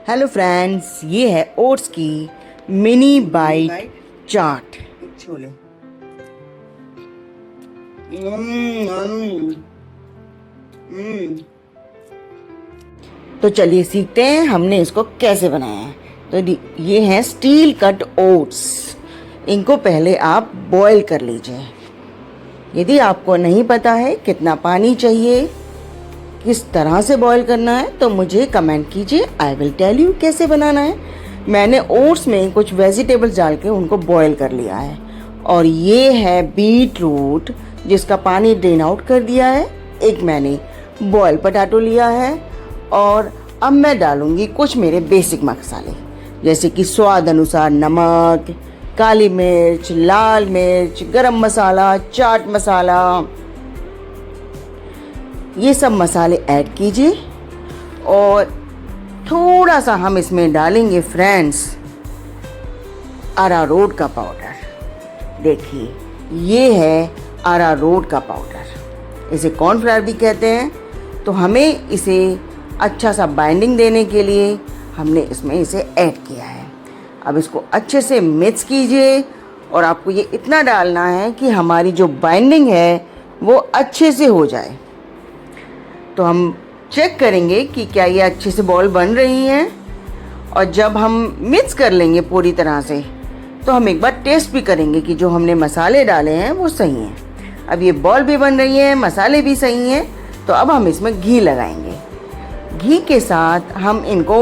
Hello friends, ये है oats की मिनी बाइट चाट। छोले तो चलिए सीखते हैं हमने इसको कैसे बनाया है। तो ये हैं स्टील कट ओट्स। इनको पहले आप बॉईल कर लीजिए। यदि आपको नहीं पता है कितना पानी चाहिए, किस तरह से बॉईल करना है, तो मुझे कमेंट कीजिए, आई विल टेल यू कैसे बनाना है। मैंने ओट्स में कुछ वेजिटेबल्स डाल के उनको बॉईल कर लिया है। और ये है बीट रूट जिसका पानी ड्रेन आउट कर दिया है। एक मैंने बॉयल पोटैटो लिया है। और अब मैं डालूँगी कुछ मेरे बेसिक मसाले, जैसे कि स्वाद अनुसार नमक, काली मिर्च, लाल मिर्च, गरम मसाला, चाट मसाला, ये सब मसाले ऐड कीजिए। और थोड़ा सा हम इसमें डालेंगे फ्रेंड्स अरारोट का पाउडर। देखिए, ये है अरारोट का पाउडर, इसे कॉर्नफ्लावर भी कहते हैं। तो हमें इसे अच्छा सा बाइंडिंग देने के लिए हमने इसमें इसे ऐड किया है। अब इसको अच्छे से मिक्स कीजिए। और आपको ये इतना डालना है कि हमारी जो बाइंडिंग है वो अच्छे से हो जाए। तो हम चेक करेंगे कि क्या ये अच्छे से बॉल बन रही हैं। और जब हम मिक्स कर लेंगे पूरी तरह से, तो हम एक बार टेस्ट भी करेंगे कि जो हमने मसाले डाले हैं वो सही हैं। अब ये बॉल भी बन रही है, मसाले भी सही हैं। तो अब हम इसमें घी लगाएंगे। घी के साथ हम इनको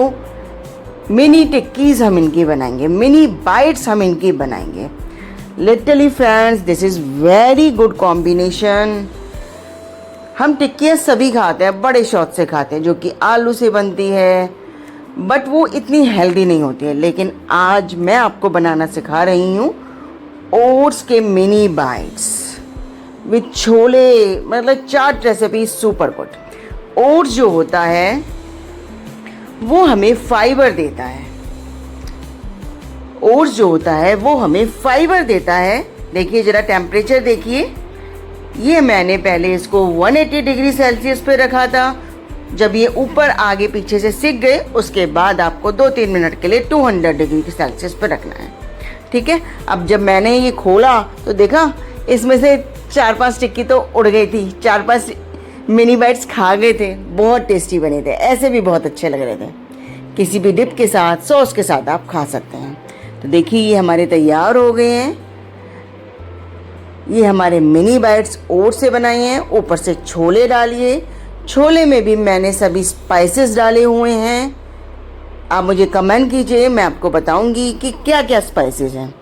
मिनी टिक्कीज़ हम इनकी बनाएंगे, मिनी बाइट्स हम इनकी बनाएंगे। Literally friends, this is very good combination. हम टिक्कियाँ सभी खाते हैं, बड़े शौक से खाते हैं, जो कि आलू से बनती है, बट वो इतनी हेल्दी नहीं होती है। लेकिन आज मैं आपको बनाना सिखा रही हूँ ओट्स के मिनी बाइट्स विथ छोले, मतलब चाट रेसिपी सुपर गुड। ओट्स जो होता है वो हमें फाइबर देता है। ओट्स जो होता है वो हमें फाइबर देता है। देखिए ज़रा टेम्परेचर देखिए, ये मैंने पहले इसको 180 डिग्री सेल्सियस पे रखा था। जब ये ऊपर आगे पीछे से सिक गए, उसके बाद आपको 2-3 मिनट के लिए 200 डिग्री सेल्सियस पे रखना है। ठीक है। अब जब मैंने ये खोला तो देखा इसमें से 4-5 टिक्की तो उड़ गई थी, 4-5 मिनी बाइट्स खा गए थे। बहुत टेस्टी बने थे, ऐसे भी बहुत अच्छे लग रहे थे। किसी भी डिप के साथ, सॉस के साथ आप खा सकते हैं। तो देखिए ये हमारे तैयार हो गए हैं। ये हमारे मिनी बाइट्स ओट्स से बनाए हैं। ऊपर से छोले डालिए। छोले में भी मैंने सभी स्पाइसेस डाले हुए हैं। आप मुझे कमेंट कीजिए, मैं आपको बताऊंगी कि क्या क्या स्पाइसेस हैं।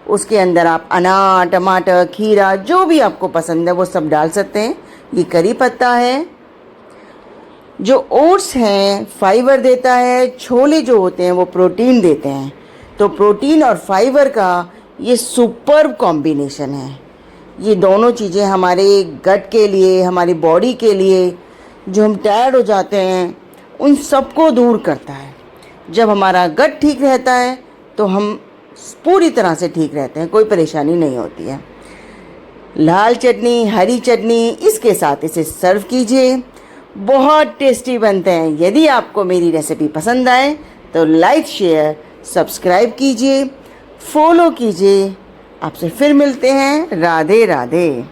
उसके अंदर आप अनार, टमाटर, खीरा, जो भी आपको पसंद है वो सब डाल सकते हैं। ये करी पत्ता है। जो ओट्स हैं फाइबर देता है, छोले जो होते हैं वो प्रोटीन देते हैं। तो प्रोटीन और फाइबर का ये सुपर कॉम्बिनेशन है। ये दोनों चीज़ें हमारे गट के लिए, हमारी बॉडी के लिए, जो हम टायर्ड हो जाते हैं उन सबको दूर करता है। जब हमारा गट ठीक रहता है तो हम पूरी तरह से ठीक रहते हैं, कोई परेशानी नहीं होती है। लाल चटनी, हरी चटनी, इसके साथ इसे सर्व कीजिए। बहुत टेस्टी बनते हैं। यदि आपको मेरी रेसिपी पसंद आए तो लाइक, शेयर, सब्सक्राइब कीजिए, फॉलो कीजिए। आपसे फिर मिलते हैं। राधे राधे।